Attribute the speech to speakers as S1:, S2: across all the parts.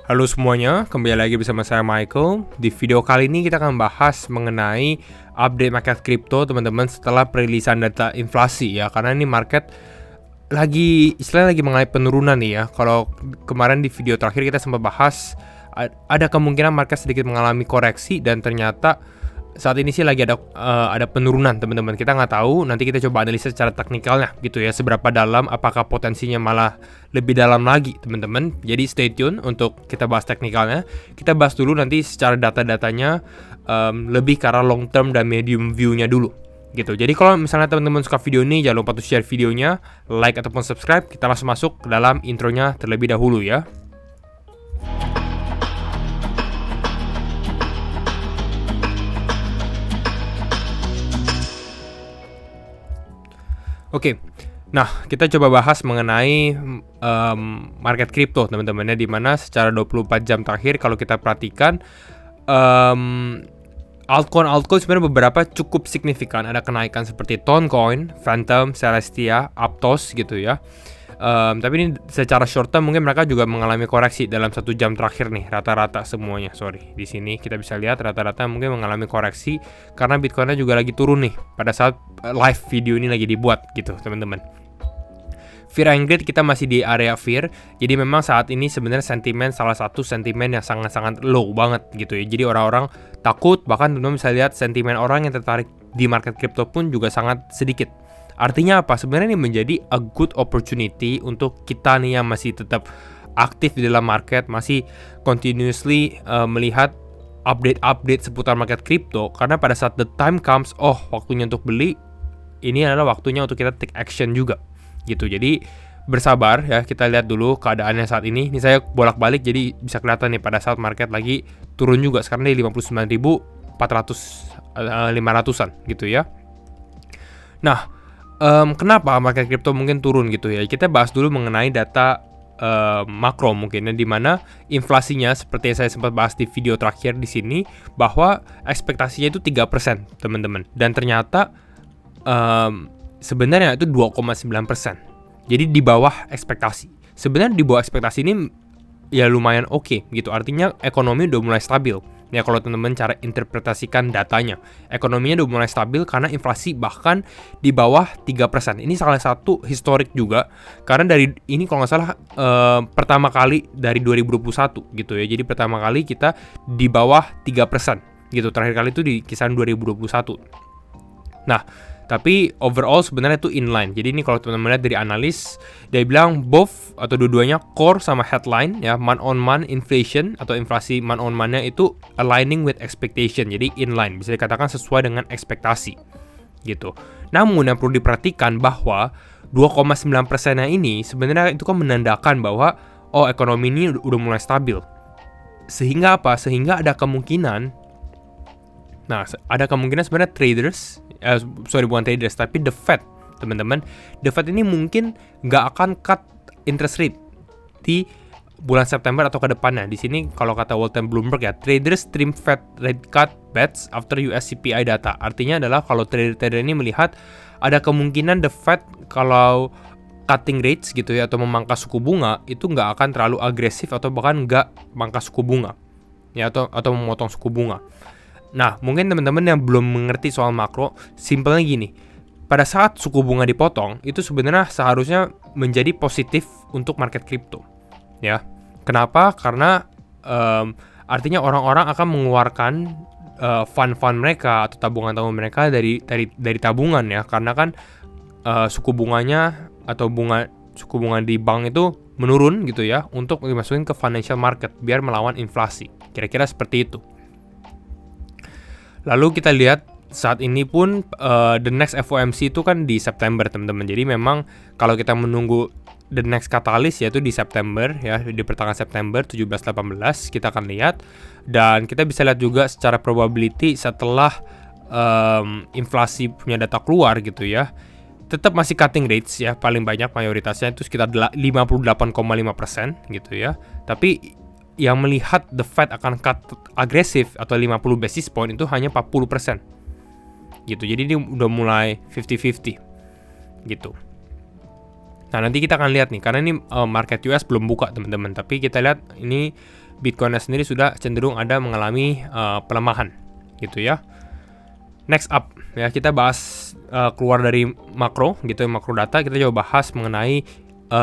S1: Halo semuanya, kembali lagi bersama saya Michael. Di video kali ini kita akan bahas mengenai update market kripto teman-teman setelah perilisan data inflasi ya. Karena ini market istilahnya lagi mengalami penurunan nih ya. Kalau kemarin di video terakhir kita sempat bahas ada kemungkinan market sedikit mengalami koreksi dan ternyata saat ini sih lagi ada penurunan teman-teman. Kita nggak tahu, nanti kita coba analisa secara teknikalnya gitu ya, seberapa dalam, apakah potensinya malah lebih dalam lagi teman-teman. Jadi stay tune untuk kita bahas teknikalnya. Kita bahas dulu nanti secara data-datanya lebih ke arah long term dan medium view-nya dulu gitu. Jadi kalau misalnya teman-teman suka video ini, jangan lupa untuk share videonya, like ataupun subscribe. Kita langsung masuk ke dalam intronya terlebih dahulu ya. Oke, nah kita coba bahas mengenai market kripto teman-teman ya, dimana secara 24 jam terakhir kalau kita perhatikan altcoin sebenarnya beberapa cukup signifikan, ada kenaikan seperti Toncoin, Phantom, Celestia, Aptos gitu ya. Tapi ini secara short term mungkin mereka juga mengalami koreksi dalam 1 jam terakhir nih, rata-rata semuanya. Di sini kita bisa lihat rata-rata mungkin mengalami koreksi karena Bitcoinnya juga lagi turun nih pada saat live video ini lagi dibuat gitu teman-teman. Fear and greed kita masih di area fear. Jadi memang saat ini sebenarnya salah satu sentimen yang sangat-sangat low banget gitu ya. Jadi orang-orang takut, bahkan teman-teman bisa lihat sentimen orang yang tertarik di market crypto pun juga sangat sedikit. Artinya apa? Sebenarnya ini menjadi a good opportunity untuk kita nih yang masih tetap aktif di dalam market, masih continuously melihat update-update seputar market crypto, karena pada saat the time comes, waktunya untuk beli, ini adalah waktunya untuk kita take action juga gitu. Jadi bersabar ya, kita lihat dulu keadaannya saat ini. Ini saya bolak-balik jadi bisa kelihatan nih pada saat market lagi turun juga, sekarang di 59.400 500-an gitu ya. Nah, kenapa market crypto mungkin turun gitu ya? Kita bahas dulu mengenai data makro mungkin, di mana inflasinya seperti yang saya sempat bahas di video terakhir di sini, bahwa ekspektasinya itu 3% teman-teman, dan ternyata sebenarnya itu 2,9%. Jadi di bawah ekspektasi. Sebenarnya di bawah ekspektasi ini ya lumayan oke gitu. Artinya ekonomi udah mulai stabil. Ya kalau teman-teman cara interpretasikan datanya, ekonominya udah mulai stabil karena inflasi bahkan di bawah 3%. Ini salah satu historik juga, karena dari ini kalau nggak salah pertama kali dari 2021 gitu ya. Jadi pertama kali kita di bawah 3% gitu. Terakhir kali itu di kisaran 2021. Nah, tapi overall sebenarnya itu inline. Jadi ini kalau teman-teman lihat dari analis, dia bilang both atau dua-duanya core sama headline ya, month on month inflation atau inflasi month on month-nya itu aligning with expectation. Jadi inline, bisa dikatakan sesuai dengan ekspektasi gitu. Namun yang perlu diperhatikan bahwa 2,9%-nya ini sebenarnya itu kan menandakan bahwa ekonomi ini udah mulai stabil. Sehingga apa? Sehingga ada kemungkinan sebenarnya traders, bukan traders, tapi the Fed, teman-teman. The Fed ini mungkin nggak akan cut interest rate di bulan September atau ke depannya. Di sini kalau kata Walter Bloomberg ya, traders trim Fed rate cut bets after US CPI data. Artinya adalah kalau trader ini melihat ada kemungkinan the Fed kalau cutting rates gitu ya, atau memangkas suku bunga, itu nggak akan terlalu agresif atau bahkan nggak mangkas suku bunga ya, atau memotong suku bunga. Nah, mungkin teman-teman yang belum mengerti soal makro, simpelnya gini. Pada saat suku bunga dipotong, itu sebenarnya seharusnya menjadi positif untuk market crypto. Ya. Kenapa? Karena artinya orang-orang akan mengeluarkan fund-fund mereka atau tabungan-tabungan mereka dari tabungan ya. Karena kan suku bunganya atau suku bunga di bank itu menurun gitu ya, untuk dimasukin ke financial market biar melawan inflasi. Kira-kira seperti itu. Lalu kita lihat saat ini pun the next FOMC itu kan di September teman-teman. Jadi memang kalau kita menunggu the next catalyst yaitu di September ya, di pertengahan September 17-18 kita akan lihat. Dan kita bisa lihat juga secara probability setelah inflasi punya data keluar gitu ya, tetap masih cutting rates ya, paling banyak mayoritasnya itu sekitar 58,5% gitu ya. Tapi yang melihat the Fed akan cut agresif atau 50 basis point itu hanya 40% gitu. Jadi ini udah mulai 50-50 gitu. Nah nanti kita akan lihat nih, karena ini market US belum buka teman-teman, tapi kita lihat ini Bitcoinnya sendiri sudah cenderung ada mengalami pelemahan gitu ya. Next up ya, kita bahas keluar dari makro gitu, makro data, kita coba bahas mengenai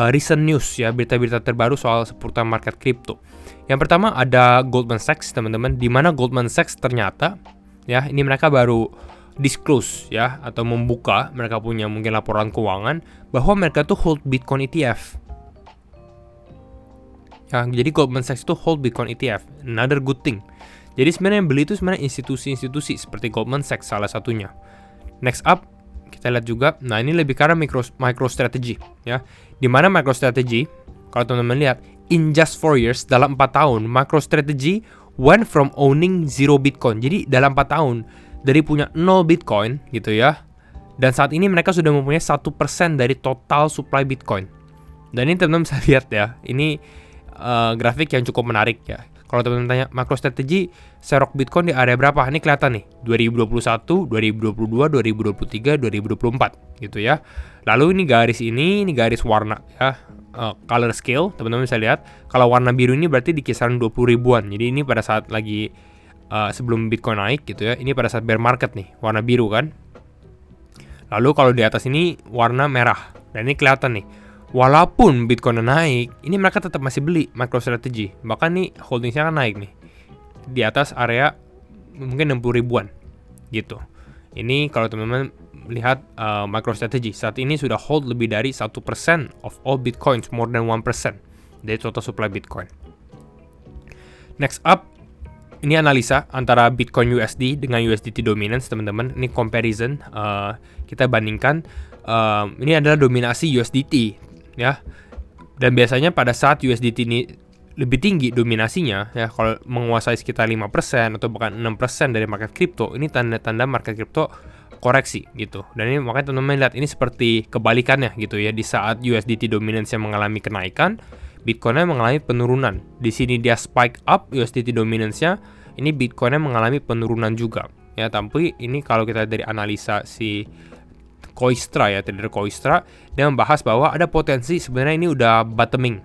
S1: recent news ya, berita-berita terbaru soal seputar market kripto. Yang pertama ada Goldman Sachs teman-teman, di mana Goldman Sachs ternyata ya, ini mereka baru disclose ya, atau membuka, mereka punya mungkin laporan keuangan bahwa mereka tuh hold Bitcoin ETF. Ya, jadi Goldman Sachs tuh hold Bitcoin ETF, another good thing. Jadi sebenarnya yang beli itu sebenarnya institusi-institusi seperti Goldman Sachs salah satunya. Next up, kita lihat juga, nah ini lebih karena MicroStrategy ya. Di mana MicroStrategy, kalau teman-teman lihat, in just 4 years, dalam 4 tahun, MicroStrategy went from owning 0 Bitcoin. Jadi dalam 4 tahun, dari punya 0 Bitcoin gitu ya, dan saat ini mereka sudah mempunyai 1% dari total supply Bitcoin. Dan ini teman-teman bisa lihat ya, ini grafik yang cukup menarik ya. Kalau teman-teman tanya MicroStrategy serok Bitcoin di area berapa? Ini kelihatan nih, 2021, 2022, 2023, 2024 gitu ya. Lalu ini garis warna ya, color scale, teman-teman bisa lihat. Kalau warna biru ini berarti di kisaran 20 ribuan. Jadi ini pada saat lagi sebelum Bitcoin naik gitu ya. Ini pada saat bear market nih, warna biru kan. Lalu kalau di atas ini warna merah. Dan ini kelihatan nih, walaupun Bitcoin naik, ini mereka tetap masih beli MicroStrategy. Bahkan nih holdingsnya kan naik nih, di atas area mungkin 60 ribuan gitu. Ini kalau teman-teman lihat MicroStrategy saat ini sudah hold lebih dari 1% of all Bitcoins, more than 1% dari total supply Bitcoin. Next up, ini analisa antara Bitcoin USD dengan USDT dominance teman-teman. Ini comparison, kita bandingkan. Ini adalah dominasi USDT ya, dan biasanya pada saat USDT ini lebih tinggi dominasinya ya, kalau menguasai sekitar 5% atau bahkan 6% dari market kripto, ini tanda-tanda market kripto koreksi gitu. Dan ini makanya teman-teman lihat ini seperti kebalikannya gitu ya, di saat USDT dominance yang mengalami kenaikan, Bitcoinnya mengalami penurunan. Di sini dia spike up USDT dominance-nya, ini Bitcoinnya mengalami penurunan juga ya. Tapi ini kalau kita dari analisa si Koistra ya, trader Koistra, dia membahas bahwa ada potensi sebenarnya ini udah bottoming,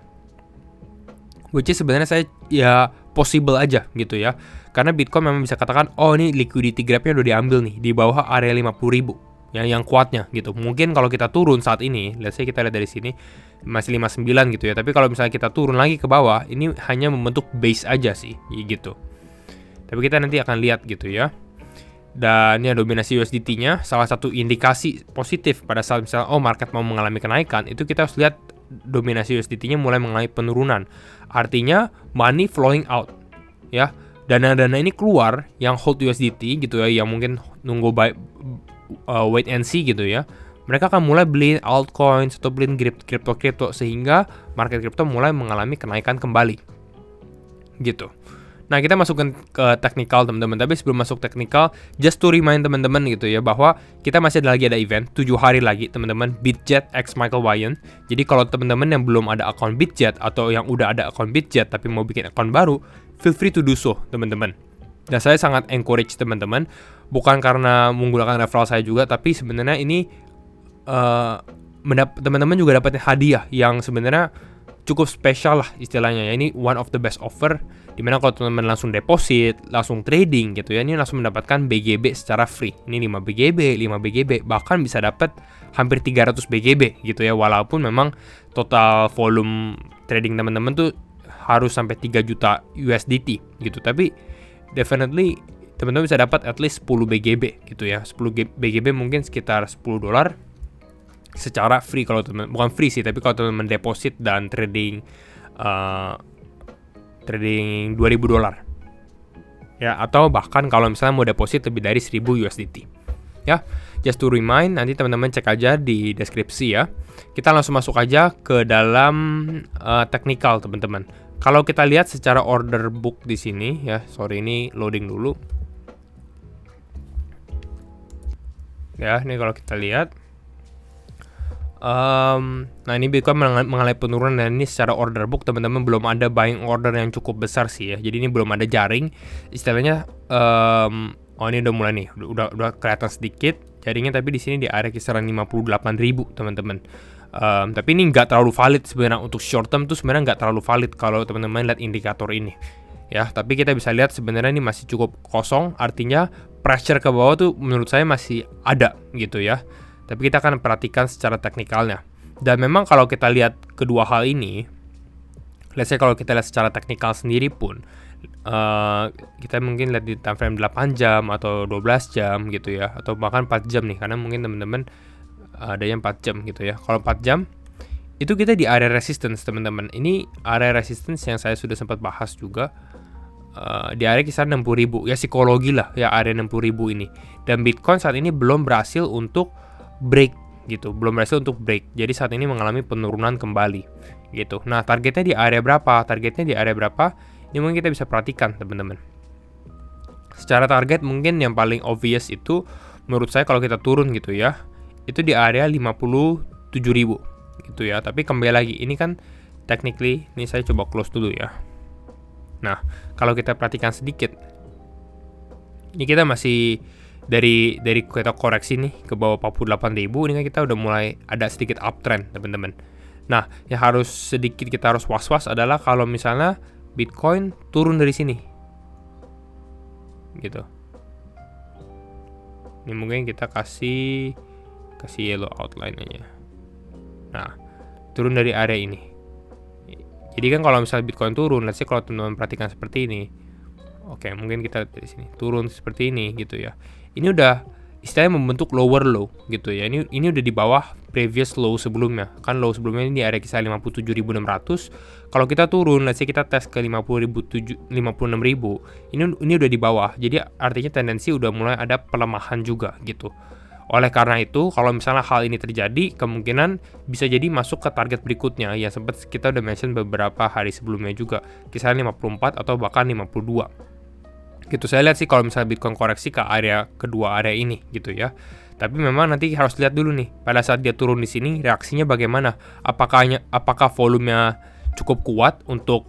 S1: which is sebenarnya saya ya possible aja gitu ya, karena Bitcoin memang bisa katakan, oh ini liquidity gapnya udah diambil nih di bawah area 50.000 yang kuatnya gitu. Mungkin kalau kita turun saat ini, let's say kita lihat dari sini masih 59 gitu ya, tapi kalau misalnya kita turun lagi ke bawah, ini hanya membentuk base aja sih gitu. Tapi kita nanti akan lihat gitu ya. Dan ya, dominasi USDT-nya salah satu indikasi positif pada saat misalnya market mau mengalami kenaikan, itu kita harus lihat dominasi USDT-nya mulai mengalami penurunan. Artinya money flowing out ya. Dana-dana ini keluar yang hold USDT gitu ya, yang mungkin nunggu wait and see gitu ya. Mereka akan mulai beli altcoins atau beli kripto sehingga market kripto mulai mengalami kenaikan kembali. Gitu. Nah, kita masukkan ke technical teman-teman. Tapi sebelum masuk technical, just to remind teman-teman gitu ya, bahwa kita masih ada event 7 hari lagi teman-teman, Bitjet x Michael Wyan. Jadi kalau teman-teman yang belum ada akun Bitjet atau yang udah ada akun Bitjet tapi mau bikin akun baru, feel free to do so teman-teman. Dan saya sangat encourage teman-teman, bukan karena menggunakan referral saya juga, tapi sebenarnya ini teman-teman juga dapat hadiah yang sebenarnya cukup spesial lah istilahnya ya. Ini one of the best offer, dimana kalau teman-teman langsung deposit, langsung trading gitu ya, ini langsung mendapatkan BGB secara free. Ini 5 BGB, bahkan bisa dapat hampir 300 BGB gitu ya, walaupun memang total volume trading teman-teman tuh harus sampai 3 juta USDT gitu. Tapi definitely teman-teman bisa dapat at least 10 BGB gitu ya. 10 BGB mungkin sekitar $10 secara free kalau teman, bukan free sih, tapi kalau teman deposit dan trading $2.000 ya, atau bahkan kalau misalnya mau deposit lebih dari 1000 USDT ya. Just to remind, nanti teman-teman cek aja di deskripsi ya. Kita langsung masuk aja ke dalam technical teman-teman. Kalau kita lihat secara order book di sini ya, sorry ini loading dulu ya. Ini kalau kita lihat, nah ini Bitcoin mengalami penurunan, dan ini secara order book teman-teman belum ada buying order yang cukup besar sih ya. Jadi ini belum ada jaring istilahnya. Ini udah mulai nih, udah kelihatan sedikit jaringnya, tapi di sini di area kisaran 58.000 teman-teman. Tapi ini nggak terlalu valid sebenarnya untuk short term tuh, sebenarnya nggak terlalu valid kalau teman-teman lihat indikator ini. ya. Tapi kita bisa lihat sebenarnya ini masih cukup kosong, artinya pressure ke bawah tuh menurut saya masih ada gitu ya. Tapi kita akan perhatikan secara teknikalnya. Dan memang kalau kita lihat kedua hal ini, let's say kalau kita lihat secara teknikal sendiri pun, kita mungkin lihat di time frame 8 jam atau 12 jam gitu ya, atau bahkan 4 jam nih, karena mungkin teman-teman ada yang 4 jam gitu ya. Kalau 4 jam itu kita di area resistance teman-teman. Ini area resistance yang saya sudah sempat bahas juga, di area kisaran 60.000 ya, psikologi lah ya area 60.000 ini. Dan Bitcoin saat ini belum berhasil untuk break gitu, belum berhasil untuk break. Jadi saat ini mengalami penurunan kembali gitu. Nah, targetnya di area berapa? Ini mungkin kita bisa perhatikan teman-teman. Secara target mungkin yang paling obvious itu menurut saya kalau kita turun gitu ya, itu di area 57.000 gitu ya. Tapi kembali lagi, ini kan technically, ini saya coba close dulu ya. Nah, kalau kita perhatikan sedikit, ini kita masih dari kita koreksi nih ke bawah 48.000, ini kan kita udah mulai ada sedikit uptrend teman-teman. Nah, yang kita harus was-was adalah kalau misalnya Bitcoin turun dari sini gitu. Ini mungkin kita kasih yellow outline aja. Nah, turun dari area ini. Jadi kan kalau misalnya Bitcoin turun, let's say kalau teman-teman perhatikan seperti ini, oke, mungkin kita dari sini turun seperti ini gitu ya. Ini udah istilahnya membentuk lower low gitu ya. Ini udah di bawah previous low sebelumnya. Kan low sebelumnya ini di area kisar 57.600. Kalau kita turun, let's say kita tes ke 56.000, ini udah di bawah. Jadi artinya tendensi udah mulai ada pelemahan juga gitu. Oleh karena itu, kalau misalnya hal ini terjadi, kemungkinan bisa jadi masuk ke target berikutnya. Ya, sempat kita udah mention beberapa hari sebelumnya juga, kisaran 54 atau bahkan 52. Gitu, saya lihat sih kalau misalnya Bitcoin koreksi ke kedua area ini gitu ya. Tapi memang nanti harus lihat dulu nih, pada saat dia turun di sini, reaksinya bagaimana? Apakah volumenya cukup kuat untuk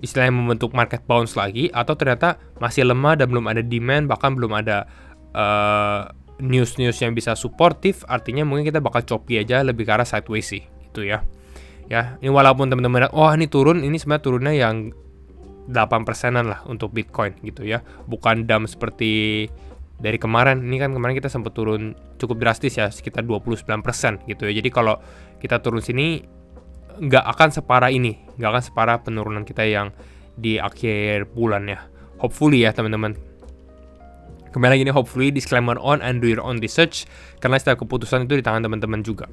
S1: istilahnya membentuk market bounce lagi, atau ternyata masih lemah dan belum ada demand, bahkan belum ada news yang bisa suportif, artinya mungkin kita bakal choppy aja, lebih ke arah sideways sih gitu ya. Ya, ini walaupun teman-teman ini turun, ini sebenarnya turunnya yang 8%-an lah untuk Bitcoin gitu ya. Bukan dump seperti dari kemarin. Ini kan kemarin kita sempat turun cukup drastis ya, sekitar 29% gitu ya. Jadi kalau kita turun sini nggak akan separah ini, nggak akan separah penurunan kita yang di akhir bulan ya. Hopefully ya teman-teman. Kembali lagi nih, hopefully disclaimer on and do your own research, karena setiap keputusan itu di tangan teman-teman juga.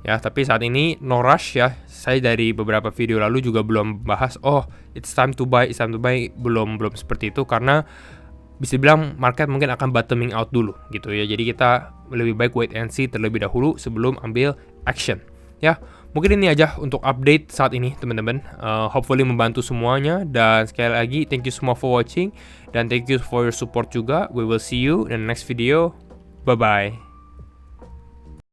S1: Ya, tapi saat ini no rush ya. Saya dari beberapa video lalu juga belum bahas it's time to buy, belum seperti itu, karena bisa bilang market mungkin akan bottoming out dulu gitu ya. Jadi kita lebih baik wait and see terlebih dahulu sebelum ambil action. Ya, mungkin ini aja untuk update saat ini teman-teman. Hopefully membantu semuanya, dan sekali lagi thank you semua for watching, dan thank you for your support juga. We will see you in the next video. Bye bye.